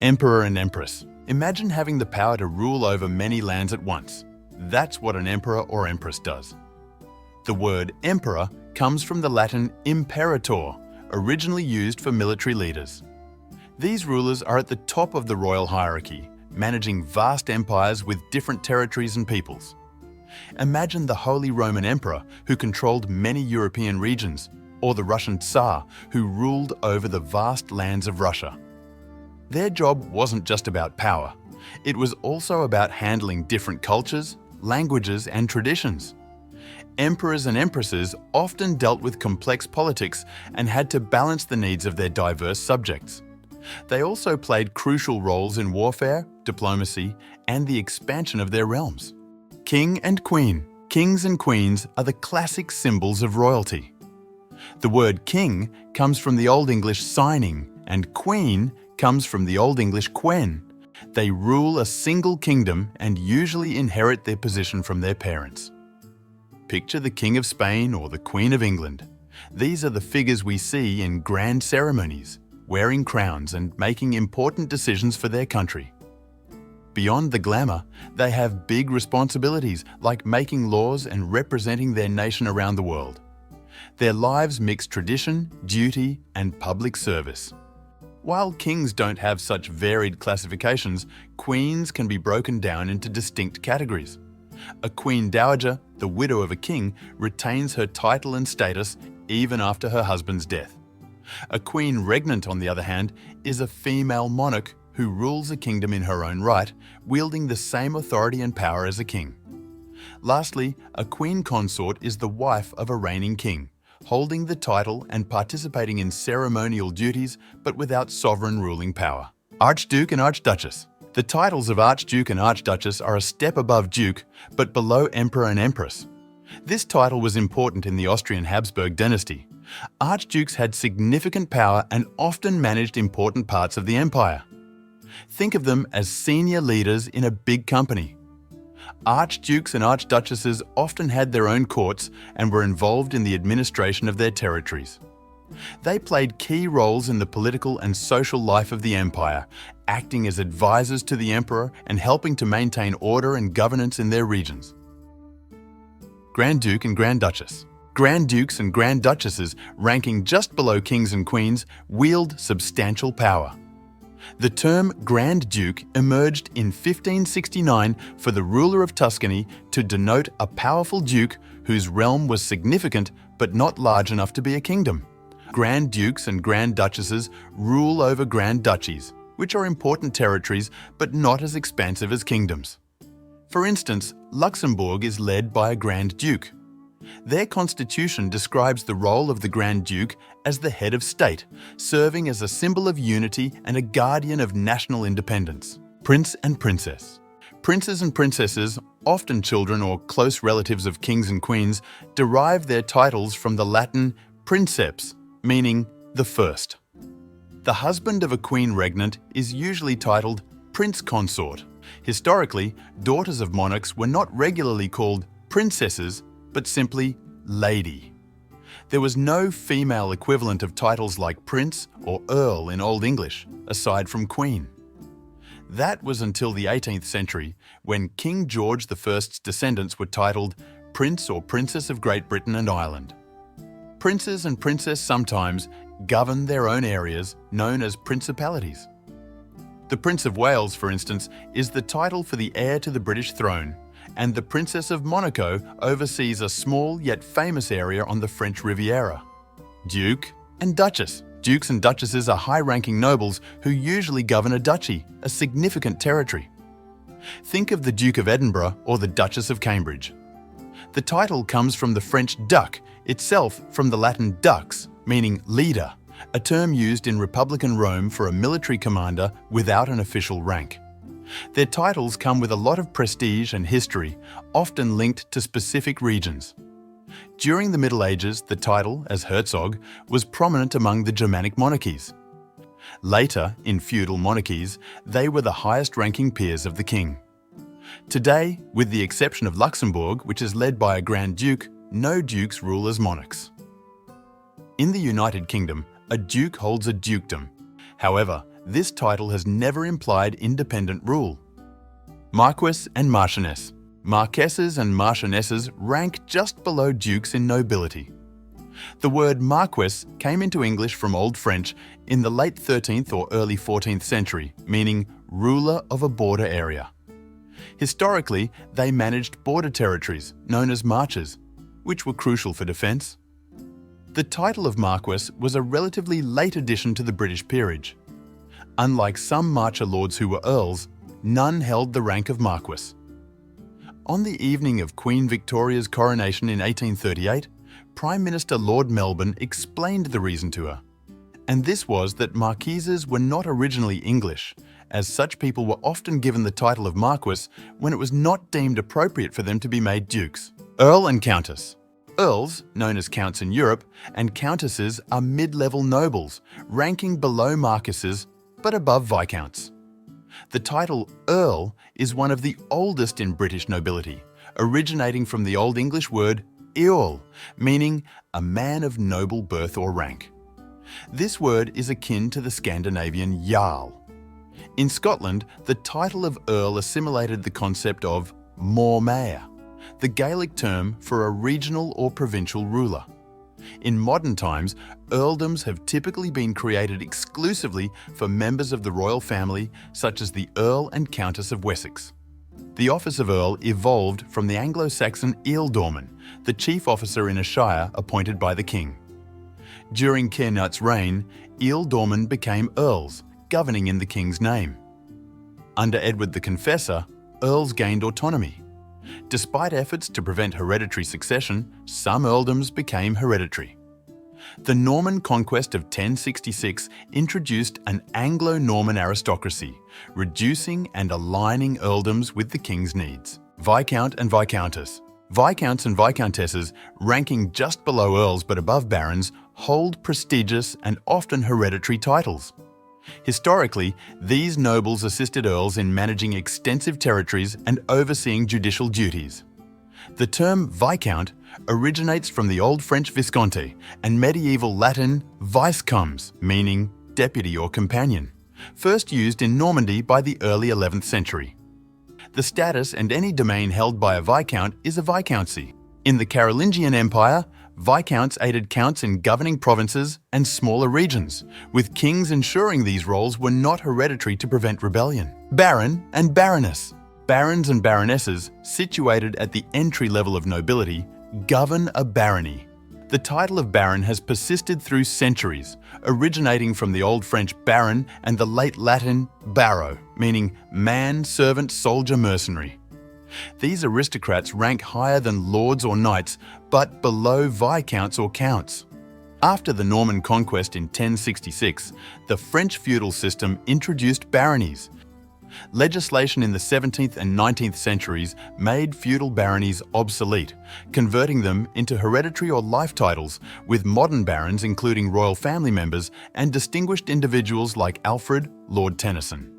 Emperor and Empress. Imagine having the power to rule over many lands at once. That's what an emperor or empress does. The word emperor comes from the Latin imperator, originally used for military leaders. These rulers are at the top of the royal hierarchy, managing vast empires with different territories and peoples. Imagine the Holy Roman Emperor, who controlled many European regions, or the Russian Tsar, who ruled over the vast lands of Russia. Their job wasn't just about power. It was also about handling different cultures, languages, and traditions. Emperors and empresses often dealt with complex politics and had to balance the needs of their diverse subjects. They also played crucial roles in warfare, diplomacy, and the expansion of their realms. King and Queen. Kings and queens are the classic symbols of royalty. The word king comes from the Old English signing, and queen comes from the Old English quen. They rule a single kingdom and usually inherit their position from their parents. Picture the King of Spain or the Queen of England. These are the figures we see in grand ceremonies, wearing crowns and making important decisions for their country. Beyond the glamour, they have big responsibilities like making laws and representing their nation around the world. Their lives mix tradition, duty, and public service. While kings don't have such varied classifications, queens can be broken down into distinct categories. A queen dowager, the widow of a king, retains her title and status even after her husband's death. A queen regnant, on the other hand, is a female monarch who rules a kingdom in her own right, wielding the same authority and power as a king. Lastly, a queen consort is the wife of a reigning king, holding the title and participating in ceremonial duties but without sovereign ruling power. Archduke and Archduchess. The titles of Archduke and Archduchess are a step above Duke, but below Emperor and Empress. This title was important in the Austrian Habsburg dynasty. Archdukes had significant power and often managed important parts of the empire. Think of them as senior leaders in a big company. Archdukes and Archduchesses often had their own courts and were involved in the administration of their territories. They played key roles in the political and social life of the empire, acting as advisors to the emperor and helping to maintain order and governance in their regions. GrandDuke and GrandDuchess. GrandDukes and GrandDuchesses, ranking just below kings and queens, wield substantial power. The term Grand Duke emerged in 1569 for the ruler of Tuscany to denote a powerful duke whose realm was significant but not large enough to be a kingdom. Grand Dukes and Grand Duchesses rule over Grand Duchies, which are important territories but not as expansive as kingdoms. For instance, Luxembourg is led by a Grand Duke. Their constitution describes the role of the Grand Duke as the head of state, serving as a symbol of unity and a guardian of national independence. Prince and Princess. Princes and princesses, often children or close relatives of kings and queens, derive their titles from the Latin princeps, meaning the first. The husband of a queen regnant is usually titled prince consort. Historically, daughters of monarchs were not regularly called princesses, but simply lady. There was no female equivalent of titles like prince or earl in Old English, aside from queen. That was until the 18th century, when King George I's descendants were titled Prince or Princess of Great Britain and Ireland. Princes and princesses sometimes govern their own areas, known as principalities. The Prince of Wales, for instance, is the title for the heir to the British throne, and the Princess of Monaco oversees a small yet famous area on the French Riviera. Duke and Duchess. Dukes and duchesses are high-ranking nobles who usually govern a duchy, a significant territory. Think of the Duke of Edinburgh or the Duchess of Cambridge. The title comes from the French duc, itself from the Latin dux, meaning leader, a term used in Republican Rome for a military commander without an official rank. Their titles come with a lot of prestige and history, often linked to specific regions. During the Middle Ages, the title, as Herzog, was prominent among the Germanic monarchies. Later, in feudal monarchies, they were the highest-ranking peers of the king. Today, with the exception of Luxembourg, which is led by a Grand Duke, no dukes rule as monarchs. In the United Kingdom, a duke holds a dukedom. However, this title has never implied independent rule. Marquess and Marchioness. Marquesses and Marchionesses rank just below dukes in nobility. The word Marquess came into English from Old French in the late 13th or early 14th century, meaning ruler of a border area. Historically, they managed border territories, known as marches, which were crucial for defence. The title of Marquess was a relatively late addition to the British peerage. Unlike some marcher lords who were earls, none held the rank of Marquess. On the evening of Queen Victoria's coronation in 1838, Prime Minister Lord Melbourne explained the reason to her. And this was that Marquises were not originally English, as such people were often given the title of Marquess when it was not deemed appropriate for them to be made dukes. Earl and Countess. Earls, known as counts in Europe, and countesses are mid-level nobles, ranking below marquesses but above viscounts. The title Earl is one of the oldest in British nobility, originating from the Old English word Earl, meaning a man of noble birth or rank. This word is akin to the Scandinavian Jarl. In Scotland, the title of Earl assimilated the concept of More Mayor, the Gaelic term for a regional or provincial ruler. In modern times, earldoms have typically been created exclusively for members of the royal family, such as the Earl and Countess of Wessex. The office of Earl evolved from the Anglo-Saxon ealdorman, the chief officer in a shire appointed by the king. During Caernut's reign, ealdormen became earls, governing in the king's name. Under Edward the Confessor, earls gained autonomy. Despite efforts to prevent hereditary succession, some earldoms became hereditary. The Norman conquest of 1066 introduced an Anglo-Norman aristocracy, reducing and aligning earldoms with the king's needs. Viscount and Viscountess. Viscounts and Viscountesses, ranking just below earls but above barons, hold prestigious and often hereditary titles. Historically, these nobles assisted earls in managing extensive territories and overseeing judicial duties. The term Viscount originates from the Old French Visconte and medieval Latin Viscomes, meaning deputy or companion, first used in Normandy by the early 11th century. The status and any domain held by a Viscount is a Viscountcy. In the Carolingian Empire, Viscounts aided counts in governing provinces and smaller regions, with kings ensuring these roles were not hereditary to prevent rebellion. Baron and Baroness. Barons and baronesses, situated at the entry level of nobility, govern a barony. The title of baron has persisted through centuries, originating from the Old French baron and the late Latin baro, meaning man, servant, soldier, mercenary. These aristocrats rank higher than lords or knights, but below viscounts or counts. After the Norman conquest in 1066, the French feudal system introduced baronies. Legislation in the 17th and 19th centuries made feudal baronies obsolete, converting them into hereditary or life titles, with modern barons including royal family members and distinguished individuals like Alfred, Lord Tennyson.